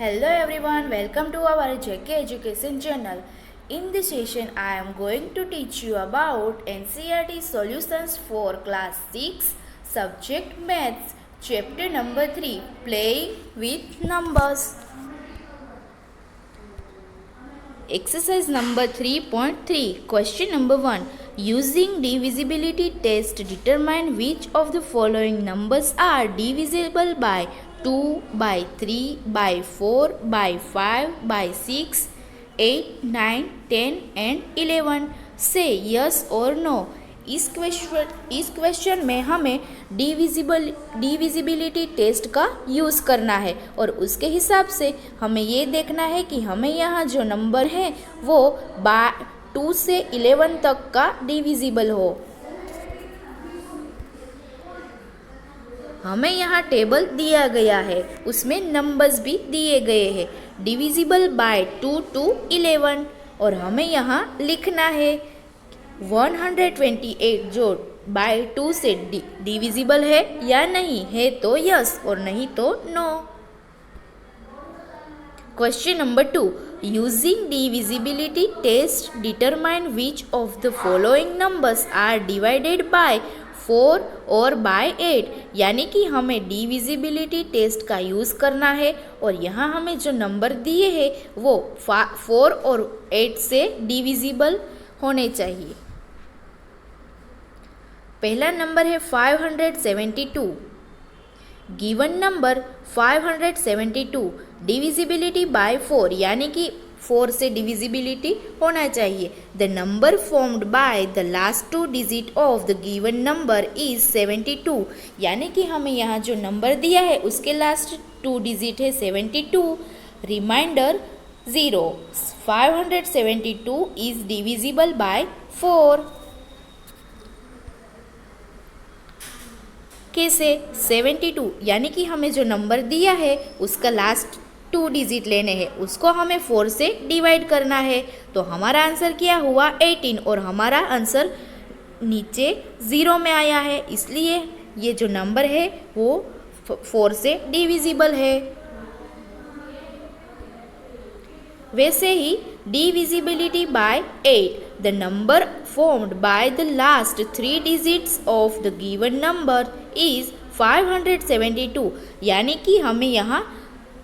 Hello everyone, welcome to our JK Education channel. In this session, I am going to teach you about NCERT solutions for class 6, subject maths, chapter number 3, playing with numbers. Exercise number 3.3, question number 1. Using divisibility test, determine which of the following numbers are divisible by 2, by 3, by 4, by 5, by 6, 8, 9, 10 and 11. Say yes or no. इस question में हमें divisibility test का use करना है और उसके हिसाब से हमें ये देखना है कि हमें यहाँ जो नंबर है वो 2 से 11 तक का डिविजिबल हो। हमें यहाँ टेबल दिया गया है, उसमें नंबर्स भी दिए गए हैं, डिविजिबल बाय 2 to 11 और हमें यहाँ लिखना है 128 जो बाय 2 से डिविजिबल है या नहीं है तो यस और नहीं तो no. Question number 2. Using divisibility test determine which of the following numbers are divided by 4 और बाय 8, यानी कि हमें डिविजिबिलिटी टेस्ट का यूज़ करना है और यहाँ हमें जो नंबर दिए हैं वो 4 और 8 से डिविजिबल होने चाहिए। पहला नंबर है 572। गिवन नंबर 572 डिविजिबिलिटी बाय 4, यानी कि 4 से डिविजिबिलिटी होना चाहिए। The number formed by the last 2 digit of the given number is 72, यानी कि हमें यहाँ जो नंबर दिया है उसके लास्ट 2 डिजिट है 72। रिमाइंडर 0। 572 is divisible bye 4। कैसे? 72, यानी कि हमें जो नंबर दिया है उसका लास्ट 2 डिजिट लेने हैं, उसको हमें 4 से डिवाइड करना है। तो हमारा आंसर क्या हुआ 18 और हमारा आंसर नीचे 0 में आया है, इसलिए ये जो नंबर है वो 4 से डिविजिबल है। वैसे ही divisibility by 8, the number formed by the last 3 digits of the given number is 572, यानी कि हमें यहाँ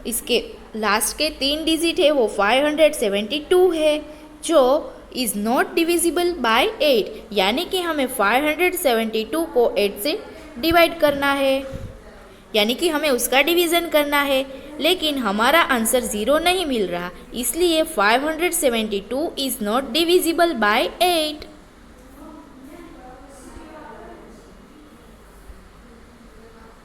इसके लास्ट के 3 डिजिट है वो 572 है जो is not divisible by 8, यानी कि हमें 572 को 8 से डिवाइड करना है, यानी कि हमें उसका डिवीज़न करना है, लेकिन हमारा आंसर 0 नहीं मिल रहा, इसलिए 572 is not divisible by 8।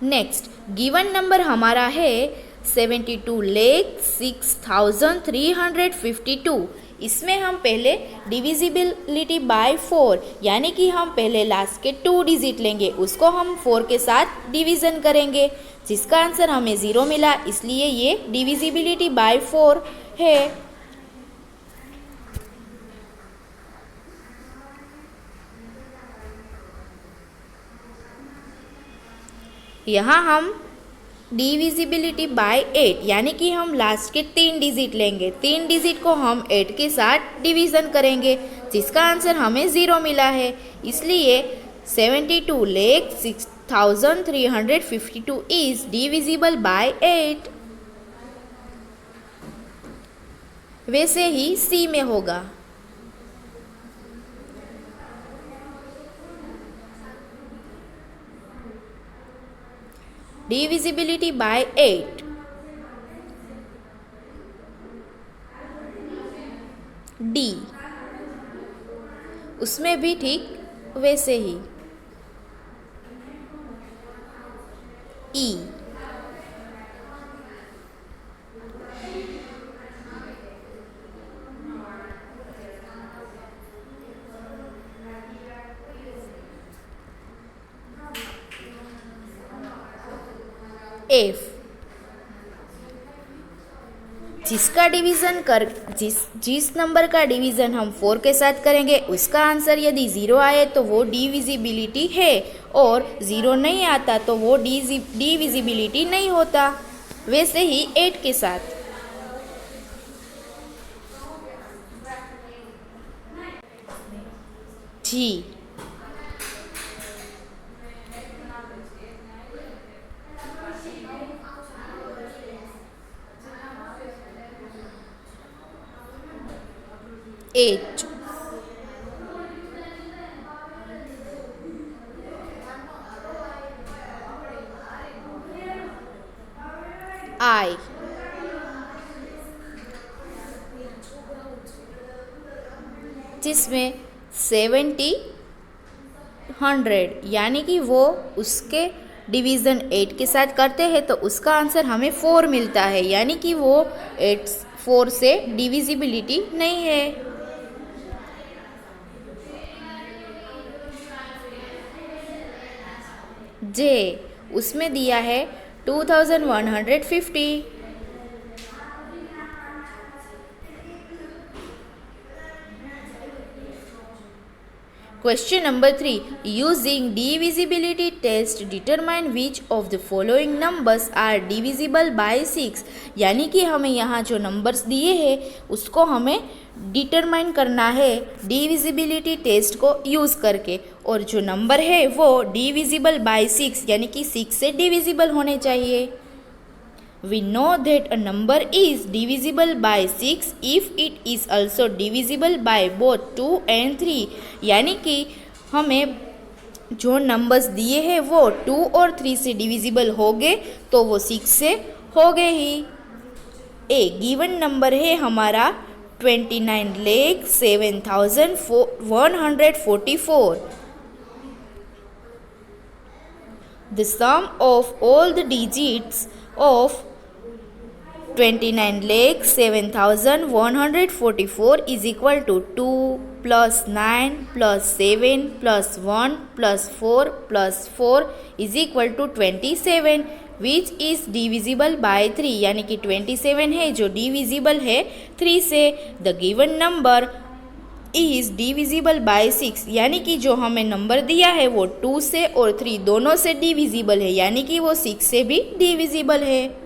Next given number हमारा है 72,06,352। इसमें हम पहले डिविजिबिलिटी बाय 4, यानी कि हम पहले लास्ट के 2 डिजिट लेंगे, उसको हम 4 के साथ डिवीज़न करेंगे, जिसका आंसर हमें 0 मिला, इसलिए ये डिविजिबिलिटी बाय 4 है। यहाँ हम डिविजिबिलिटी बाय 8, यानी कि हम लास्ट के 3 डिजिट लेंगे, 3 डिजिट को हम 8 के साथ डिवीज़न करेंगे, जिसका आंसर हमें 0 मिला है, इसलिए 72,06,352 इज डिविजिबल बाय 8। वैसे ही सी में होगा। डिविजिबिलिटी बाय 8, डी, उसमें भी ठीक वैसे ही ई, एफ, जिसका डिवीज़न जिस नंबर का डिवीज़न हम 4 के साथ करेंगे उसका आंसर यदि 0 आए तो वो डिविजिबिलिटी है और 0 नहीं आता तो वो डिविजिबिलिटी नहीं होता। वैसे ही 8 के साथ G. H. I. जिसमें 70 100 यानी कि वो उसके डिवीज़न 8 के साथ करते हैं तो उसका आंसर हमें 4 मिलता है, यानी कि वो 4 से डिविजिबिलिटी नहीं है। जे, उसमें दिया है 2150। Question number 3. Using divisibility test determine which of the following numbers are divisible by 6। यानी कि हमें यहाँ जो नंबर्स दिए हैं उसको हमें डिटरमाइन करना है डिविजिबिलिटी टेस्ट को यूज़ करके, और जो नंबर है वो डिविजिबल बाय 6 यानी कि 6 से डिविजिबल होने चाहिए। We know that a number is divisible by 6 if it is also divisible by both 2 and 3। यानी कि हमें जो नंबर्स दिए हैं वो 2 और 3 से डिविजिबल हो गए तो वो 6 से हो गए ही। ए गिवन नंबर है हमारा 29,07,144। The sum of all the digits of 29,07,144 is equal to 2 plus 9 plus 7 plus 1 plus 4 plus 4 is equal to 27, which is divisible by 3। यानी कि 27 है जो divisible है 3 से। The given number is divisible by 6 यानी कि जो हमें नंबर दिया है वो 2 से और 3 दोनों से डिविजिबल है, यानी कि वो 6 से भी डिविजिबल है।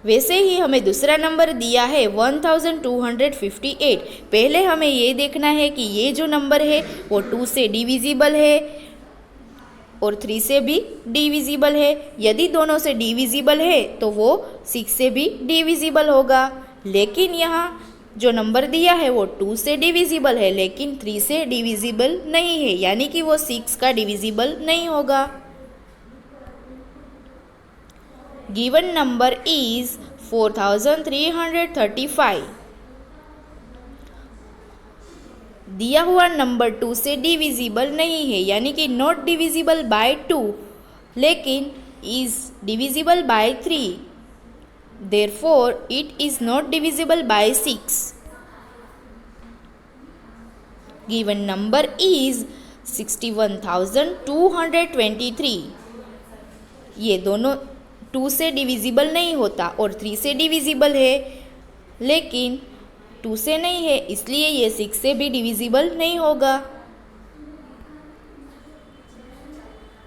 वैसे ही हमें दूसरा नंबर दिया है 1258। पहले हमें ये देखना है कि ये जो नंबर है वो 2 से डिविजिबल है और 3 से भी डिविजिबल है। यदि दोनों से डिविजिबल है तो वो 6 से भी डिविजिबल होगा, लेकिन यहाँ जो नंबर दिया है वो 2 से डिविजिबल है लेकिन 3 से डिविजिबल नहीं है, यानी कि वो 6 का डिविजिबल नहीं होगा। Given number is 4335। दिया हुआ नंबर 2 से डिविजिबल नहीं है, यानी कि नॉट डिविजिबल बाय 2 लेकिन is divisible by 3, therefore it is not divisible by 6। given number is 61,223। ये दोनों 2 से डिविजिबल नहीं होता और 3 से डिविजिबल है, लेकिन 2 से नहीं है इसलिए ये 6 से भी डिविजिबल नहीं होगा।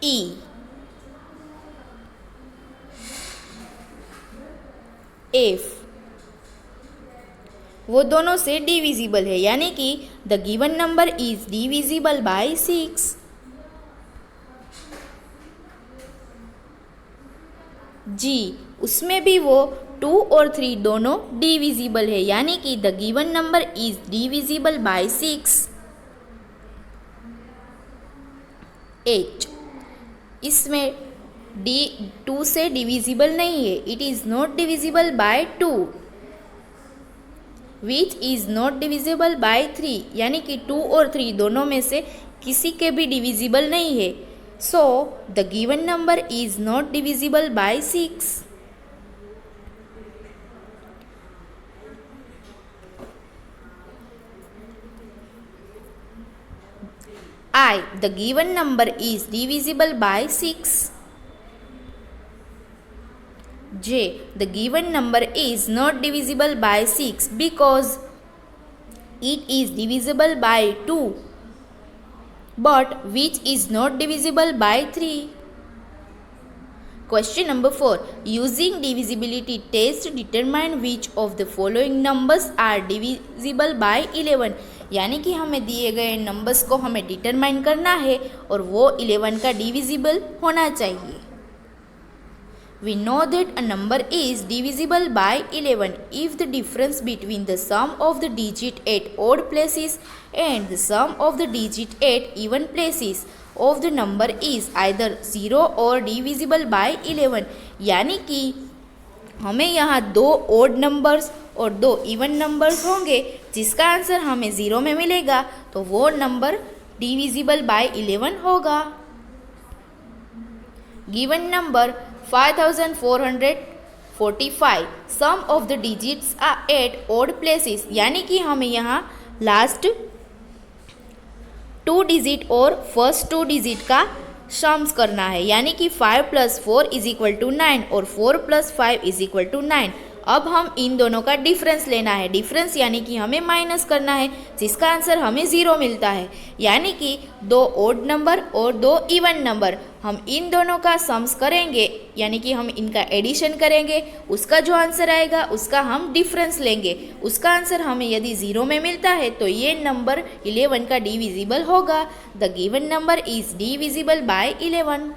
ई एफ वो दोनों से डिविजिबल है, यानी कि the given number is divisible bye 6। जी उसमें भी वो 2 और 3 दोनों डिविजिबल है, यानी कि the given number is divisible bye 6। H इसमें डी 2 से डिविजिबल नहीं है, it is not divisible by 2, which is not divisible by 3, यानी कि 2 और 3 दोनों में से किसी के भी डिविजिबल नहीं है। So the given number is not divisible by 6। I the given number is divisible by 6। J the given number is not divisible by 6 because it is divisible by 2, but which is not divisible by 3। Question number 4. Using divisibility test determine which of the following numbers are divisible by 11। यानी कि हमें दिए गए numbers को हमें determine करना है और वो 11 का डिविजिबल होना चाहिए। We know that a number is divisible by 11 if the difference between the sum of the digit at odd places and the sum of the digit at even places of the number is either 0 or divisible by 11। यानी कि हमें यहाँ दो odd numbers और दो even numbers होंगे जिसका answer हमें 0 में मिलेगा तो वो नंबर डिविजिबल बाय 11 होगा। Given number 5445 sum of the digits are at odd places, यानी कि हमें यहाँ लास्ट 2 डिजिट और फर्स्ट 2 डिजिट का सम्स करना है, यानी कि 5 + 4 = 9 और 4 + 5 = 9। अब हम इन दोनों का डिफरेंस लेना है, डिफरेंस यानी कि हमें माइनस करना है जिसका आंसर हमें 0 मिलता है। यानी कि 2 ओड नंबर और 2 इवन नंबर, हम इन दोनों का सम्स करेंगे यानी कि हम इनका एडिशन करेंगे, उसका जो आंसर आएगा उसका हम डिफरेंस लेंगे, उसका आंसर हमें यदि 0 में मिलता है तो ये नंबर 11 का डिविजिबल होगा। The given number is divisible by 11।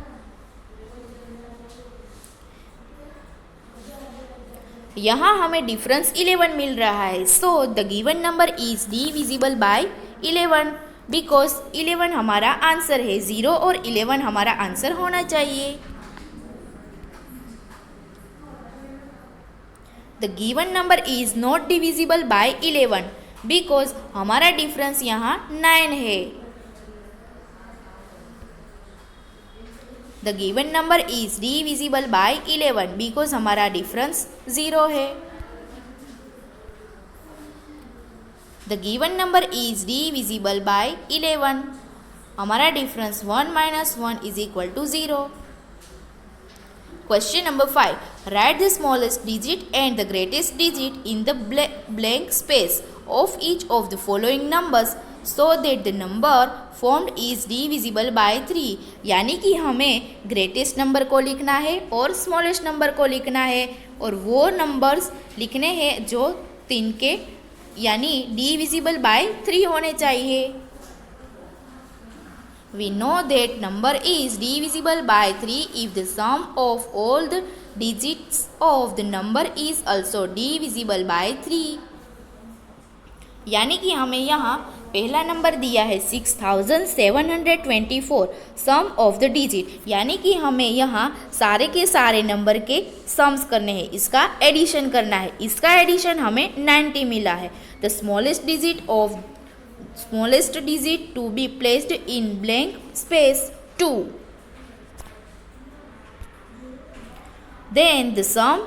यहाँ हमें डिफरेंस 11 मिल रहा है, so the given number is divisible by 11 because 11 हमारा आंसर है, 0 और 11 हमारा आंसर होना चाहिए। The given number is not divisible by 11 because हमारा डिफरेंस यहाँ 9 है। The given number is divisible by 11 because हमारा डिफरेंस 0 है। The given number is divisible by 11, हमारा difference 1 - 1 = 0। Question number 5. Write the smallest digit and the greatest digit in the blank space of each of the following numbers so that the number formed is divisible by 3। यानी कि हमें greatest number को लिखना है और smallest number को लिखना है और वो नंबर्स लिखने हैं जो 3 के यानी divisible by 3 होने चाहिए। We know that number is divisible by 3 if the sum of all the digits of the number is also divisible by 3। यानी कि हमें यहाँ पहला नंबर दिया है 6724 सम ऑफ द डिजिट, यानी कि हमें यहाँ सारे के सारे नंबर के सम्स करने हैं, इसका एडिशन करना है, इसका एडिशन हमें 90 मिला है। The smallest digit to be placed in blank space 2, then the sum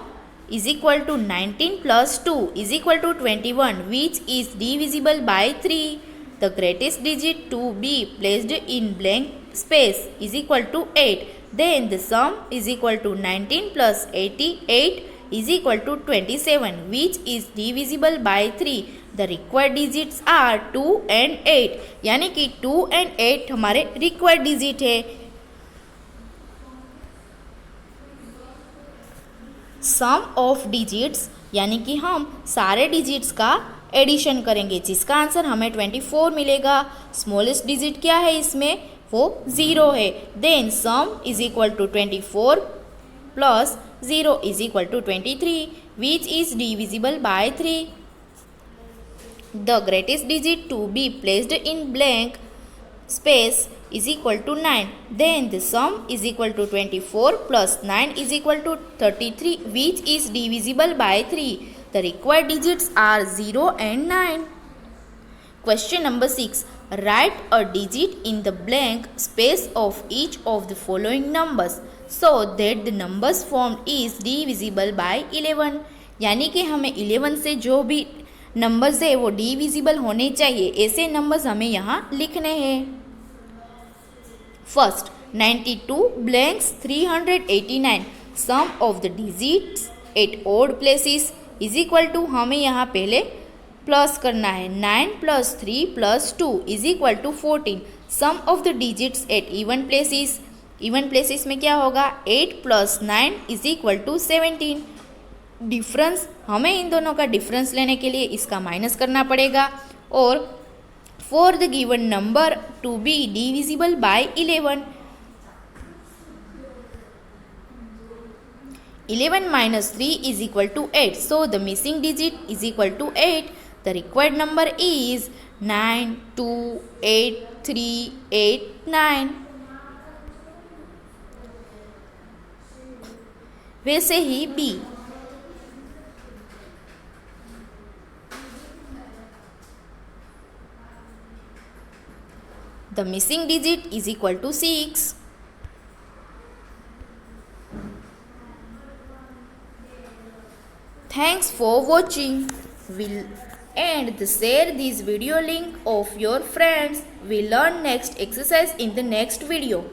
is equal to 19 plus 2 is equal to 21 which is divisible by 3। the greatest digit to be placed in blank space is equal to 8, then the sum is equal to 19 plus 88 is equal to 27 which is divisible by 3। the required digits are 2 and 8, यानी कि 2 and 8 हमारे required digit है। सम of digits यानी कि हम सारे digits का addition करेंगे जिसका आंसर हमें 24 मिलेगा। स्मॉलेस्ट डिजिट क्या है इसमें, वो 0 है। Then sum is equal to 24 plus 0 is equal to 23 which is divisible by 3। The greatest digit to be placed in blank space is equal to 9, then the sum is equal to 24 plus 9 is equal to 33 which is divisible by 3। the required digits are 0 and 9। Question number 6. Write a digit in the blank space of each of the following numbers so that the numbers formed is divisible by 11। यानी कि हमें 11 से जो भी numbers है वो divisible होने चाहिए, ऐसे नंबर्स हमें यहाँ लिखने हैं। First 92 blanks 389 sum of the digits at odd places is equal to, हमें यहाँ पहले प्लस करना है 9 + 3 + 2 is equal to 14 sum of the digits at even places, even places में क्या होगा 8 + 9 इज इक्वल टू 17। डिफरेंस, हमें इन दोनों का डिफरेंस लेने के लिए इसका माइनस करना पड़ेगा और for the given number to be divisible by 11. 11 minus 3 is equal to 8. So the missing digit is equal to 8. The required number is 928389. वैसे ही B. The missing digit is equal to 6. Thanks for watching. We'll share this video link of your friends. We'll learn next exercise in the next video.